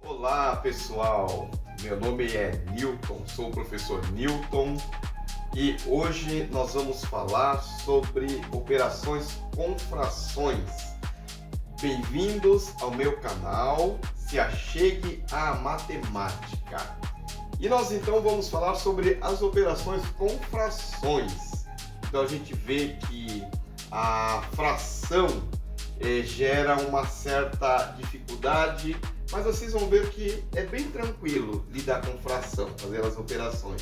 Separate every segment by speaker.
Speaker 1: Olá pessoal, meu nome é Newton, sou o professor Newton e hoje nós vamos falar sobre operações com frações. Bem-vindos ao meu canal, se achegue à matemática. E nós então vamos falar sobre as operações com frações. Então a gente vê que a fração gera uma certa dificuldade, mas vocês vão ver que é bem tranquilo lidar com fração, fazer as operações.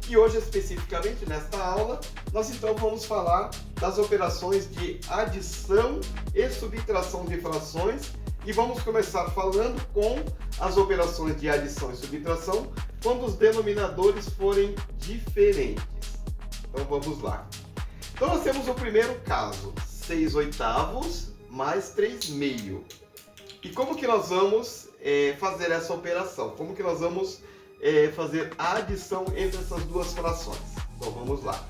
Speaker 1: E hoje, especificamente nesta aula, nós então vamos falar das operações de adição e subtração de frações e vamos começar falando com as operações de adição e subtração quando os denominadores forem diferentes. Então vamos lá. Então nós temos o primeiro caso, 6/8 mais 3/2. E como que nós vamos fazer essa operação? Como que nós vamos fazer a adição entre essas duas frações? Então vamos lá.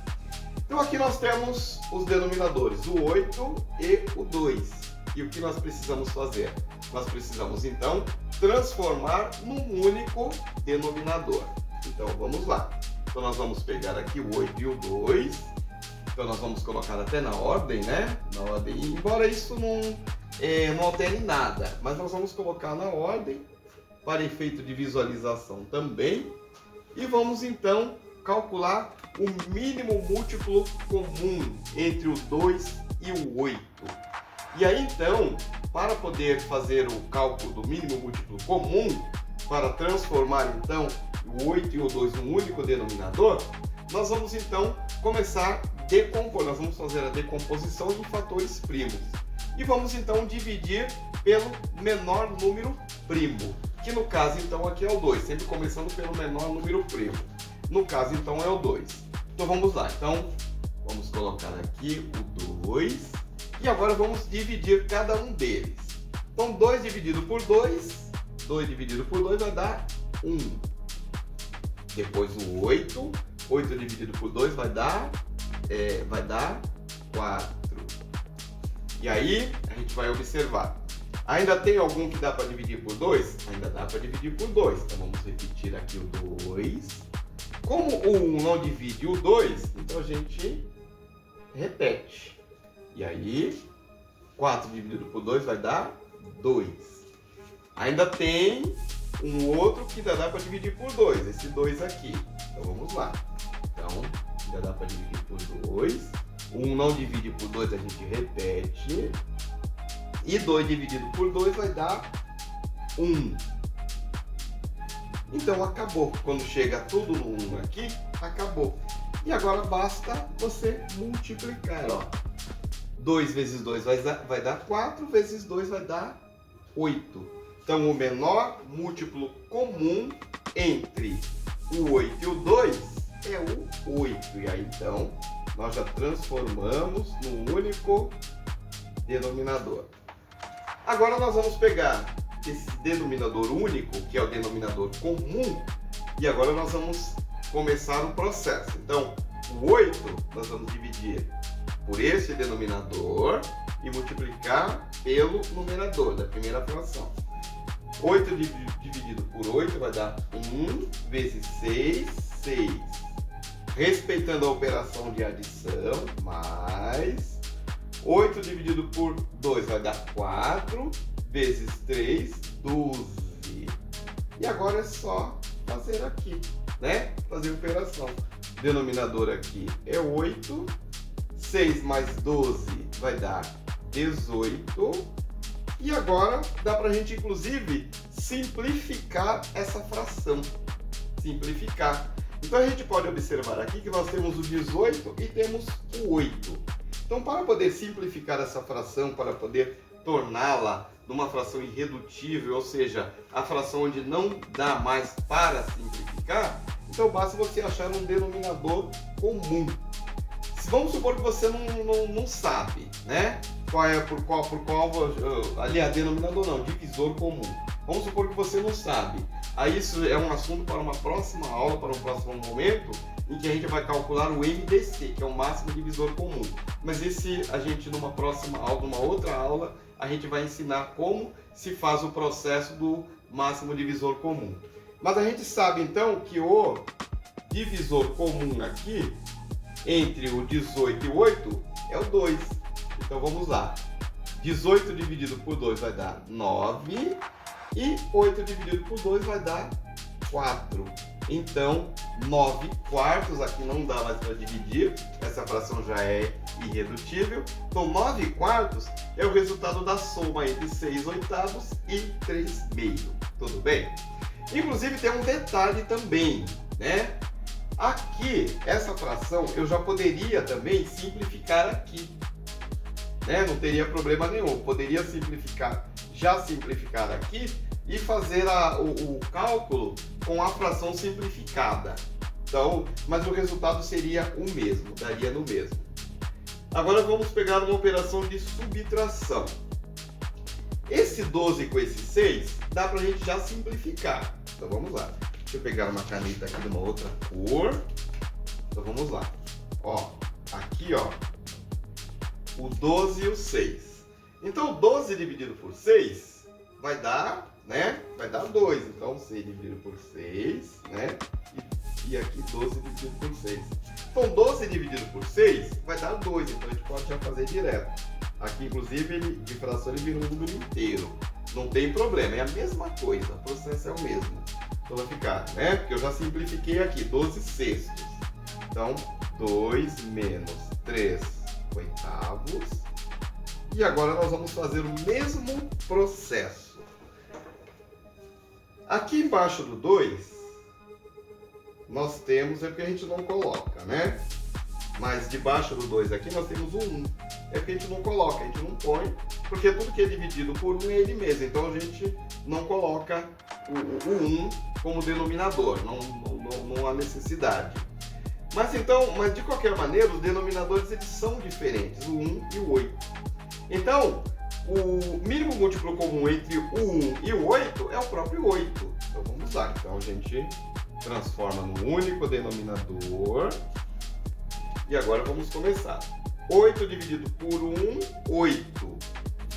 Speaker 1: Então aqui nós temos os denominadores, o 8 e o 2. E o que nós precisamos fazer? Nós precisamos então transformar num único denominador. Então vamos lá. Então nós vamos pegar aqui o 8 e o 2. Então nós vamos colocar até na ordem, né? Na ordem, embora isso não altere nada, mas nós vamos colocar na ordem para efeito de visualização também. E vamos então calcular o mínimo múltiplo comum entre o 2 e o 8. E aí então, para poder fazer o cálculo do mínimo múltiplo comum, para transformar então o 8 e o 2 num único denominador, nós vamos então começar a decompor, nós vamos fazer a decomposição em fatores primos. E vamos então dividir pelo menor número primo, que no caso então aqui é o 2, sempre começando pelo menor número primo. No caso então é o 2. Então vamos lá, então vamos colocar aqui o 2 e agora vamos dividir cada um deles. Então 2 dividido por 2, 2 dividido por 2 vai dar 1. Depois o 8, 8 dividido por 2 vai dar 4. E aí a gente vai observar. Ainda tem algum que dá para dividir por 2? Ainda dá para dividir por 2. Então vamos repetir aqui o 2. Como o 1 não divide o 2, então a gente repete. E aí 4 dividido por 2 vai dar 2. Ainda tem um outro que ainda dá para dividir por 2, esse 2 aqui. Então vamos lá. Então ainda dá para dividir por 2. 1 não divide por 2, a gente repete. E 2 dividido por 2 vai dar 1. Então acabou. Quando chega tudo no 1 aqui, acabou. E agora basta você multiplicar. Ó. 2 vezes 2 vai dar 4, vezes 2 vai dar 8. Então o menor múltiplo comum entre o 8 e o 2 é o 8. E aí então nós já transformamos num único denominador. Agora nós vamos pegar esse denominador único, que é o denominador comum, e agora nós vamos começar o processo. Então, o 8 nós vamos dividir por esse denominador e multiplicar pelo numerador da primeira fração. 8 dividido por 8 vai dar 1 vezes 6, 6. Respeitando a operação de adição, mais 8 dividido por 2 vai dar 4, vezes 3, 12. E agora é só fazer aqui, né? Fazer a operação. Denominador aqui é 8, 6 mais 12 vai dar 18. E agora dá para a gente, inclusive, simplificar essa fração. Simplificar. Então a gente pode observar aqui que nós temos o 18 e temos o 8. Então, para poder simplificar essa fração, para poder torná-la numa fração irredutível, ou seja, a fração onde não dá mais para simplificar, então basta você achar um denominador comum. Vamos supor que você não sabe, né? Por qual, aliás, denominador não, divisor comum. Vamos supor que você não sabe. Aí isso é um assunto para uma próxima aula, para um próximo momento, em que a gente vai calcular o MDC, que é o máximo divisor comum. Mas esse a gente numa próxima aula, numa outra aula, a gente vai ensinar como se faz o processo do máximo divisor comum. Mas a gente sabe então que o divisor comum aqui, entre o 18 e o 8, é o 2. Então vamos lá. 18 dividido por 2 vai dar 9 e 8 dividido por 2 vai dar 4. Então, 9 quartos, aqui não dá mais para dividir, essa fração já é irredutível. Então, 9 quartos é o resultado da soma entre 6 oitavos e 3 meio. Tudo bem? Inclusive, tem um detalhe também, né? Aqui, essa fração, eu já poderia também simplificar aqui, né? Não teria problema nenhum. Poderia simplificar, já simplificar aqui e fazer o cálculo com a fração simplificada. Então, mas o resultado seria o mesmo, daria no mesmo. Agora vamos pegar uma operação de subtração. Esse 12 com esse 6, dá pra gente já simplificar. Então vamos lá. Deixa eu pegar uma caneta aqui de uma outra cor. Então vamos lá. Ó, aqui ó, o 12 e o 6. Então 12 dividido por 6 vai dar, né? Vai dar 2. Então 6 dividido por 6, né? E aqui 12 dividido por 6. Então 12 dividido por 6 vai dar 2. Então a gente pode já fazer direto. Aqui inclusive de fração ele vira um número inteiro. Não tem problema, é a mesma coisa. O processo é o mesmo. Então vai ficar, né? Porque eu já simplifiquei aqui, 12 sextos. Então 2 menos 3 oitavos. E agora nós vamos fazer o mesmo processo. Aqui embaixo do 2, nós temos, é porque a gente não coloca, né? Mas debaixo do 2 aqui nós temos o 1. É porque a gente não coloca, a gente não põe, porque tudo que é dividido por 1 é ele mesmo. Então a gente não coloca o 1 como denominador, não há necessidade. Mas de qualquer maneira, os denominadores eles são diferentes, o 1 e o 8. Então, o mínimo múltiplo comum entre o 1 e o 8 é o próprio 8. Então vamos lá. Então a gente transforma no único denominador. E agora vamos começar. 8 dividido por 1, 8.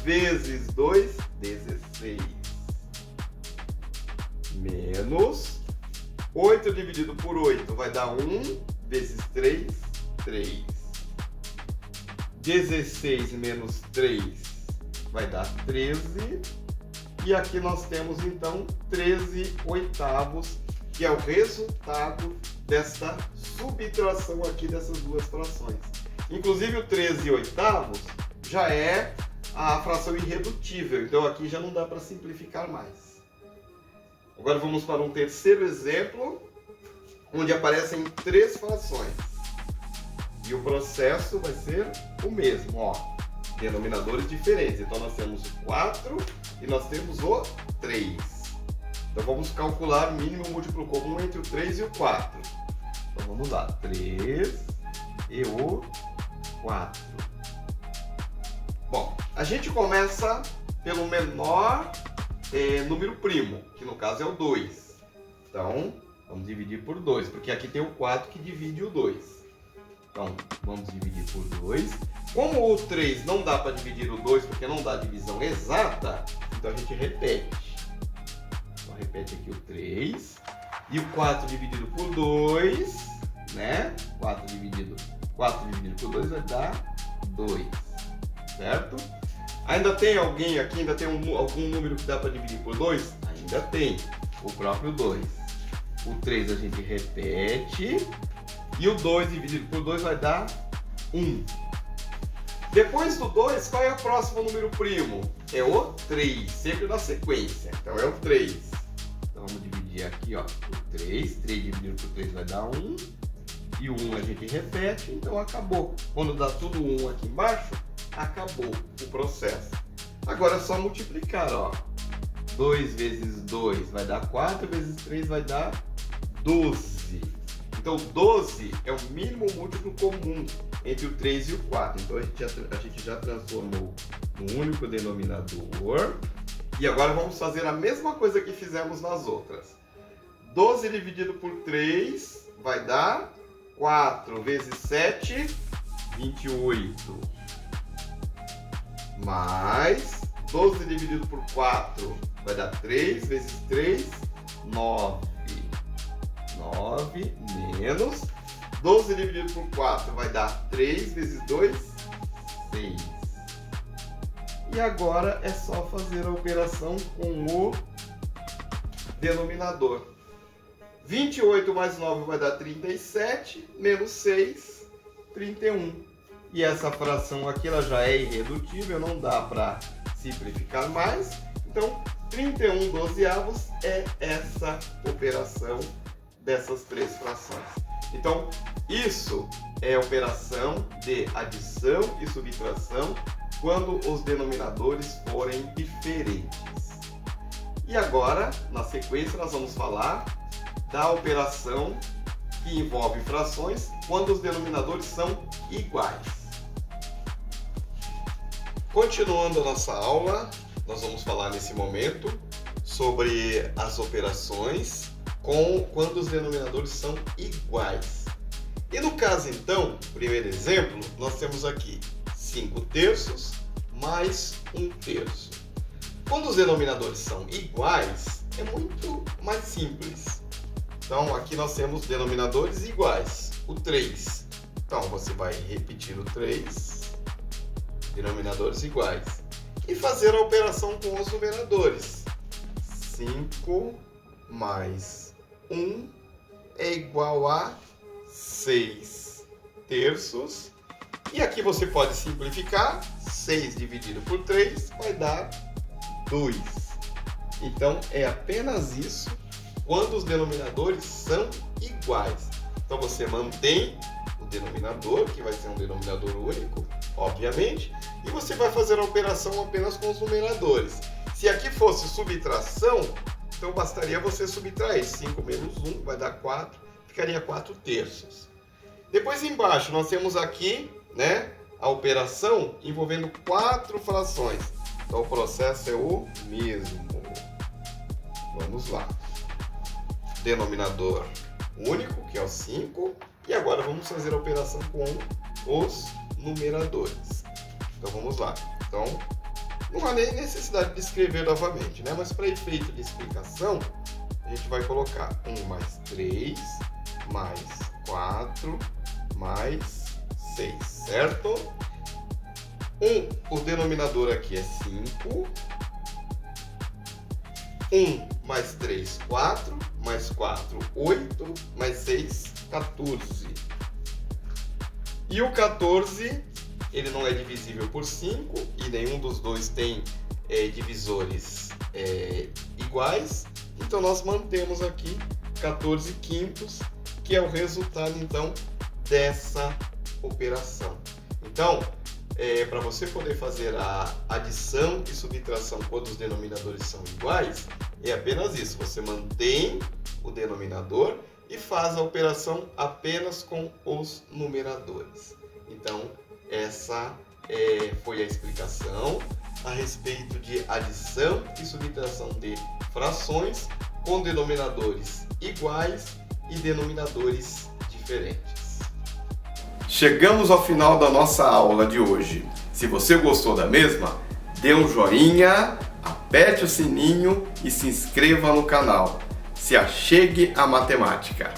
Speaker 1: Vezes 2, 16. Menos 8 dividido por 8 vai dar 1. Vezes 3, 3. 16 menos 3 vai dar 13. E aqui nós temos então 13 oitavos, que é o resultado desta subtração aqui dessas duas frações. Inclusive o 13 oitavos já é a fração irredutível, então aqui já não dá para simplificar mais. Agora vamos para um terceiro exemplo, onde aparecem 3 frações. E o processo vai ser o mesmo, ó. Denominadores diferentes. Então nós temos o 4 e nós temos o 3. Então vamos calcular o mínimo múltiplo comum entre o 3 e o 4. Então vamos lá, 3 e o 4. Bom, a gente começa pelo menor número primo, que no caso é o 2. Então, vamos dividir por 2, porque aqui tem o 4 que divide o 2. Então, vamos dividir por 2. Como o 3 não dá para dividir o 2, porque não dá divisão exata, então a gente repete. Então, repete aqui o 3. E o 4 dividido por 2, né? 4 dividido por 2 vai dar 2, certo? Ainda tem alguém aqui, ainda tem algum número que dá para dividir por 2? Ainda tem, o próprio 2. O 3 a gente repete. E o 2 dividido por 2 vai dar 1. Depois do 2, qual é o próximo número primo? É o 3, sempre na sequência. Então é o 3. Então vamos dividir aqui, ó, por 3. 3 dividido por 3 vai dar 1. E o 1 a gente repete, então acabou. Quando dá tudo 1 aqui embaixo, acabou o processo. Agora é só multiplicar, ó. 2 vezes 2 vai dar 4, vezes 3 vai dar 12. Então 12 é o mínimo múltiplo comum entre o 3 e o 4. Então a gente já transformou no único denominador. E agora vamos fazer a mesma coisa que fizemos nas outras. 12 dividido por 3 vai dar 4 vezes 7, 28. Mais 12 dividido por 4 vai dar 3 vezes 3, 9. 9 menos 12 dividido por 4 vai dar 3 vezes 2, 6. E agora é só fazer a operação com o denominador. 28 mais 9 vai dar 37, menos 6, 31. E essa fração aqui ela já é irredutível, não dá para simplificar mais. Então, 31 dozeavos é essa operação dessas três frações. Então, isso é operação de adição e subtração quando os denominadores forem diferentes. E agora, na sequência, nós vamos falar da operação que envolve frações quando os denominadores são iguais. Continuando a nossa aula, nós vamos falar nesse momento sobre as operações quando os denominadores são iguais. E no caso, então, primeiro exemplo, nós temos aqui 5 terços mais 1 terço. Quando os denominadores são iguais, é muito mais simples. Então, aqui nós temos denominadores iguais, o 3. Então, você vai repetir o 3, denominadores iguais, e fazer a operação com os numeradores. 5 mais 1 é igual a 6 terços. E aqui você pode simplificar. 6 dividido por 3 vai dar 2. Então, é apenas isso quando os denominadores são iguais. Então, você mantém o denominador, que vai ser um denominador único, obviamente, e você vai fazer a operação apenas com os numeradores. Se aqui fosse subtração, então bastaria você subtrair. 5 menos 1 vai dar 4, ficaria 4 terços. Depois embaixo nós temos aqui, a operação envolvendo 4 frações. Então o processo é o mesmo. Vamos lá. Denominador único, que é o 5. E agora vamos fazer a operação com os numeradores. Então vamos lá. Então não há nem necessidade de escrever novamente, mas para efeito de explicação, a gente vai colocar 1 mais 3, mais 4, mais 6, certo? O denominador aqui é 5. 1 mais 3, 4, mais 4, 8, mais 6, 14. E o 14, ele não é divisível por 5 e nenhum dos dois tem divisores iguais. Então nós mantemos aqui 14 quintos, que é o resultado então dessa operação. Então, para você poder fazer a adição e subtração quando os denominadores são iguais, é apenas isso. Você mantém o denominador e faz a operação apenas com os numeradores. Então, essa foi a explicação a respeito de adição e subtração de frações com denominadores iguais e denominadores diferentes. Chegamos ao final da nossa aula de hoje. Se você gostou da mesma, dê um joinha, aperte o sininho e se inscreva no canal. Se achegue à matemática.